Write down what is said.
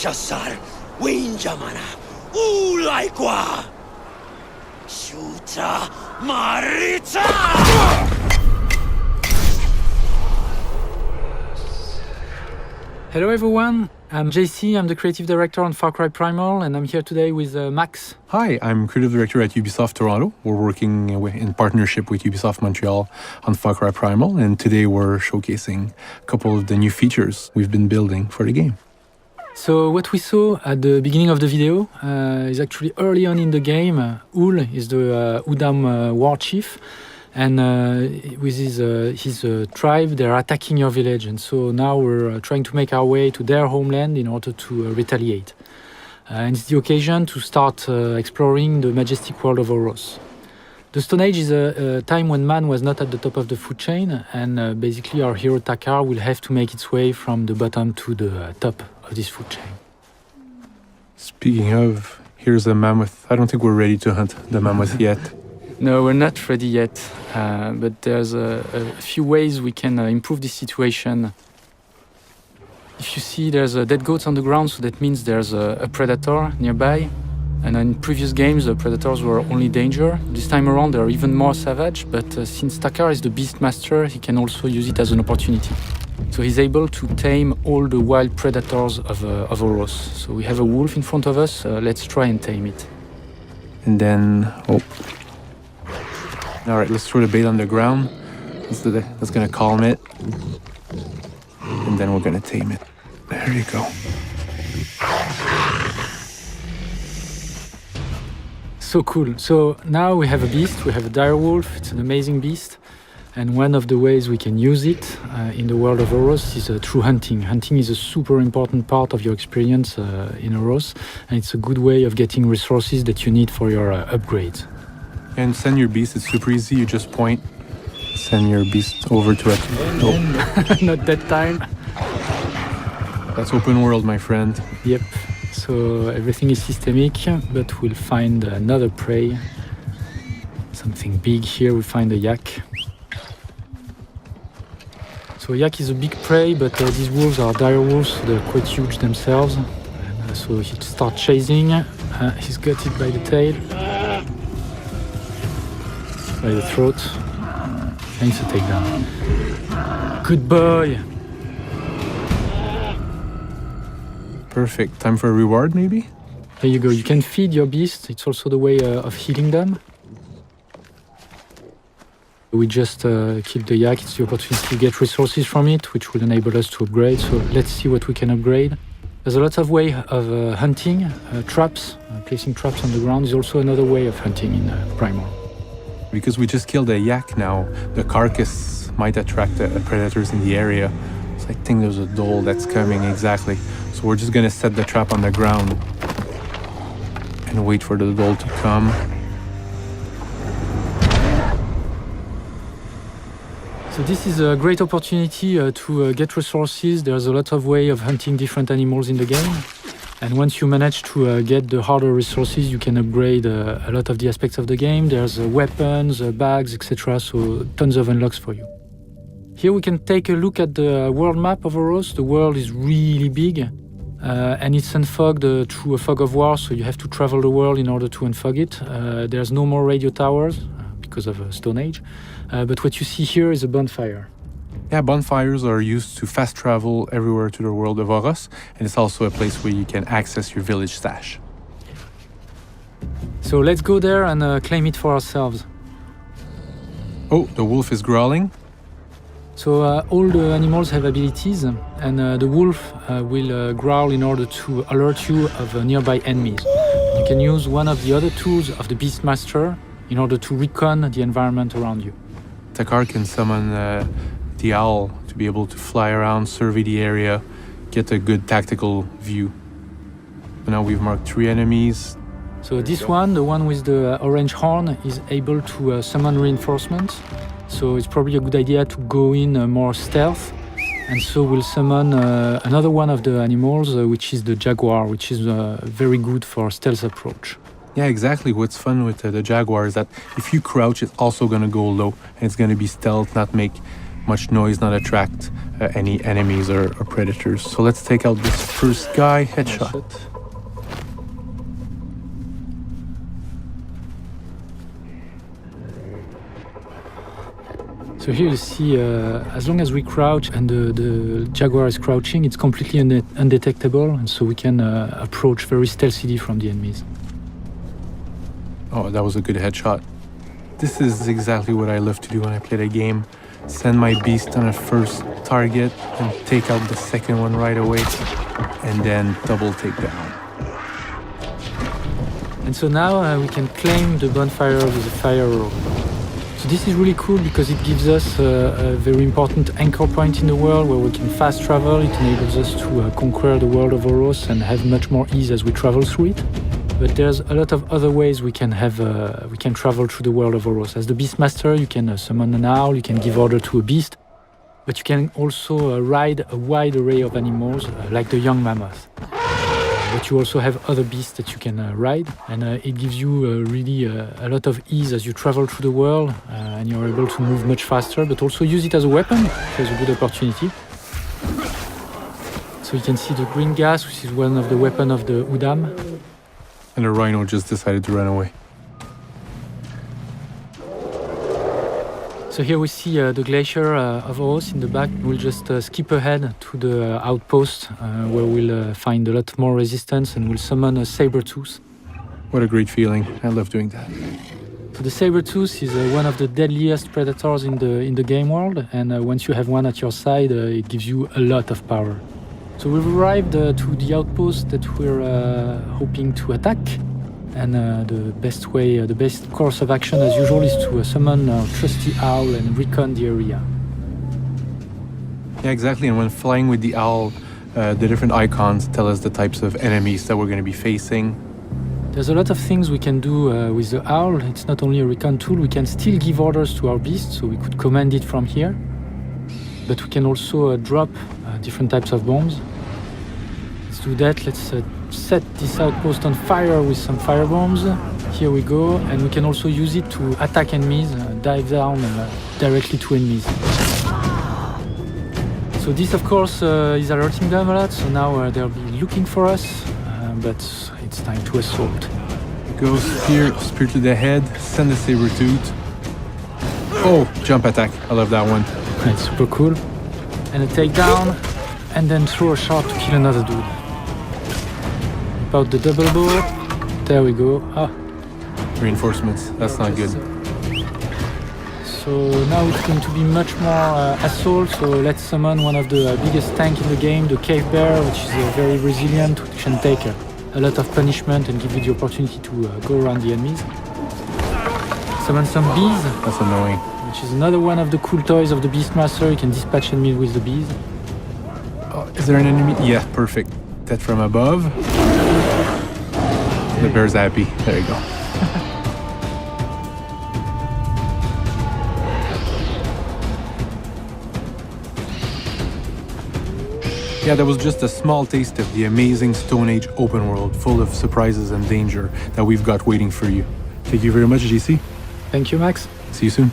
Shasar, Winjamana, Ulaikwa, Shuta Marita! Hello everyone, I'm JC, I'm the creative director on Cry Primal, and I'm here today with Max. Hi, I'm creative director at Ubisoft Toronto. We're working in partnership with Ubisoft Montreal on Cry Primal, and today we're showcasing a couple of the new features we've been building for the game. So what we saw at the beginning of the video is actually early on in the game. Ul is the Udam war chief, and with his tribe, they're attacking your village. And so now we're trying to make our way to their homeland in order to retaliate. And it's the occasion to start exploring the majestic world of Oros. The Stone Age is a time when man was not at the top of the food chain, and basically our hero Takar will have to make its way from the bottom to the top of this food chain. Speaking of, here's a mammoth. I don't think we're ready to hunt the mammoth yet. No, we're not ready yet, but there's a few ways we can improve this situation. If you see, there's dead goats on the ground, so that means there's a predator nearby. And in previous games, the predators were only danger. This time around, they're even more savage, but since Takar is the beast master, he can also use it as an opportunity. So he's able to tame all the wild predators of Oros. So we have a wolf in front of us, let's try and tame it. And then, all right, let's throw the bait on the ground. That's gonna calm it. And then we're gonna tame it. There you go. So cool. So now we have a beast, we have a dire wolf, it's an amazing beast. And one of the ways we can use it in the world of Oros is through hunting. Hunting is a super important part of your experience in Oros, and it's a good way of getting resources that you need for your upgrades. And send your beast, it's super easy, you just point, send your beast over to it. Nope. Not that time. That's open world, my friend. Yep. So everything is systemic, but we'll find another prey. Something big here, we find a yak. So yak is a big prey, but these wolves are dire wolves, so they're quite huge themselves. And, so he starts chasing. He's got it by the tail, by the throat, and it's a takedown. Good boy! Perfect. Time for a reward, maybe? There you go. You can feed your beast. It's also the way of healing them. We just killed the yak. It's the opportunity to get resources from it, which will enable us to upgrade. So let's see what we can upgrade. There's a lot of way of hunting. Traps, placing traps on the ground is also another way of hunting in Primal. Because we just killed a yak now, the carcass might attract predators in the area. So I think there's a dhole that's coming, exactly. So we're just gonna set the trap on the ground and wait for the dhole to come. So this is a great opportunity to get resources. There's a lot of way of hunting different animals in the game. And once you manage to get the harder resources, you can upgrade a lot of the aspects of the game. There's weapons, bags, etc. So tons of unlocks for you. Here we can take a look at the world map of Oros. The world is really big. And it's unfogged through a fog of war, so you have to travel the world in order to unfog it. There's no more radio towers because of Stone Age, but what you see here is a bonfire. Yeah, bonfires are used to fast travel everywhere to the world of Oros, and it's also a place where you can access your village stash. So let's go there and claim it for ourselves. Oh, the wolf is growling. So all the animals have abilities, and the wolf will growl in order to alert you of nearby enemies. You can use one of the other tools of the Beastmaster in order to recon the environment around you. Takar can summon the owl to be able to fly around, survey the area, get a good tactical view. So now we've marked 3 enemies. So this one, the one with the orange horn, is able to summon reinforcements. So it's probably a good idea to go in more stealth. And so we'll summon another one of the animals, which is the jaguar, which is very good for stealth approach. Yeah, exactly. What's fun with the jaguar is that if you crouch, it's also going to go low. And it's going to be stealth, not make much noise, not attract any enemies or predators. So let's take out this first guy, headshot. So here you see, as long as we crouch and the jaguar is crouching, it's completely undetectable, and so we can approach very stealthily from the enemies. Oh, that was a good headshot. This is exactly what I love to do when I play the game. Send my beast on a first target and take out the second one right away, and then double takedown. And so now we can claim the bonfire with a fire arrow. So this is really cool because it gives us a very important anchor point in the world where we can fast travel. It enables us to conquer the world of Oros and have much more ease as we travel through it. But there's a lot of other ways we can travel through the world of Oros. As the Beastmaster, you can summon an owl, you can give order to a beast, but you can also ride a wide array of animals like the young mammoth. But you also have other beasts that you can ride, and it gives you really a lot of ease as you travel through the world, and you're able to move much faster, but also use it as a weapon, which is a good opportunity. So you can see the green gas, which is one of the weapons of the Udam. And the rhino just decided to run away. So here we see the glacier of Oros in the back. We'll just skip ahead to the outpost where we'll find a lot more resistance and we'll summon a saber-tooth. What a great feeling. I love doing that. So the saber-tooth is one of the deadliest predators in the game world, and once you have one at your side, it gives you a lot of power. So we've arrived to the outpost that we're hoping to attack. And the best course of action, as usual, is to summon our trusty owl and recon the area. Yeah, exactly. And when flying with the owl, the different icons tell us the types of enemies that we're going to be facing. There's a lot of things we can do with the owl. It's not only a recon tool, we can still give orders to our beast, so we could command it from here. But we can also drop different types of bombs. Let's do that. Let's set this outpost on fire with some fire bombs. Here we go, and we can also use it to attack enemies, dive down directly to enemies. So this, of course, is alerting them a lot, so now they'll be looking for us, but it's time to assault. Go spear to the head, send the saber-tooth. Oh, jump attack, I love that one. It's super cool. And a takedown, and then throw a shot to kill another dude. About the double bow. There we go. Ah. Reinforcements. That's not good. So now it's going to be much more assault. So let's summon one of the biggest tanks in the game, the cave bear, which is very resilient, which can take a lot of punishment and give you the opportunity to go around the enemies. Summon some bees. That's annoying. Which is another one of the cool toys of the Beastmaster. You can dispatch enemies with the bees. Oh, is there an enemy? Yeah, perfect. That from above. The bear's happy. There you go. Yeah, that was just a small taste of the amazing Stone Age open world full of surprises and danger that we've got waiting for you. Thank you very much, GC. Thank you, Max. See you soon.